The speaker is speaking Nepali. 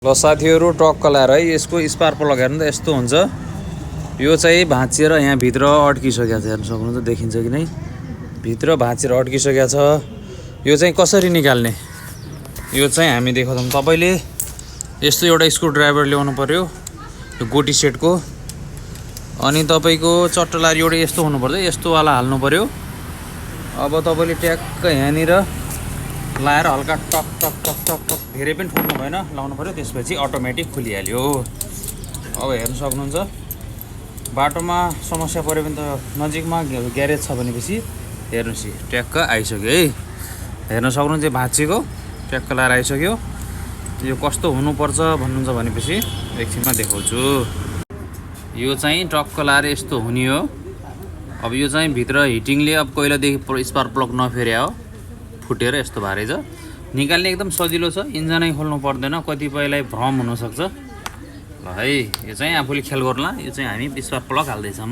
ल साथीहरु टक्क लाएर है यसको स्पार्क प्लग हेर्नु त यस्तो हुन्छ। यो चाहिँ भाँचिएर यहाँ भित्र अड्किसकेको छ, हेर्न सक्नुहुन्छ, देखिन्छ कि नै भित्र भाँचिएर अड्किसकेको छ। यो चाहिँ कसरी निकाल्ने, यो चाहिँ हामी देखाउँछौँ। तपाईले यस्तो एउटा स्क्रू ड्राइभर ल्याउनु पर्यो, यो गोटी सेटको। अनि तपाईको चट्टलारी एउटा यस्तो हुनुपर्छ, यस्तो वाला हाल्नु पर्यो। अब तपाईले ट्याक्क यहाँनिर लाएर हल्का टक टक टक टक टक, धेरै पनि ठोक्नु भएन, लाउनु पर्यो। त्यसपछि अटोमेटिक खुलिहाल्यो। अब हेर्न सक्नुहुन्छ, बाटोमा समस्या पर्यो भने त नजिकमा ग्यारेज छ भनेपछि हेर्नुस् ट्याक्क आइसक्यो है। हेर्न सक्नुहुन्छ भाँचेको ट्याक्क लाएर आइसक्यो। यो कस्तो हुनुपर्छ भन्नुहुन्छ भनेपछि एकछिनमा देखाउँछु। यो चाहिँ टक्क लाएर यस्तो हुने हो। अब यो चाहिँ भित्र हिटिङले अब कोइलादेखि स्पार्क प्लग नफेर्या हो, फुटेर यस्तो भएर छ। निकाल्ने एकदम सजिलो छ, इन्जनै खोल्नु पर्दैन, कतिपयलाई भ्रम हुनसक्छ। ल है, यो चाहिँ आफूले ख्याल गर्नुला। यो चाहिँ हामी स्पार्क प्लग हाल्दैछौँ।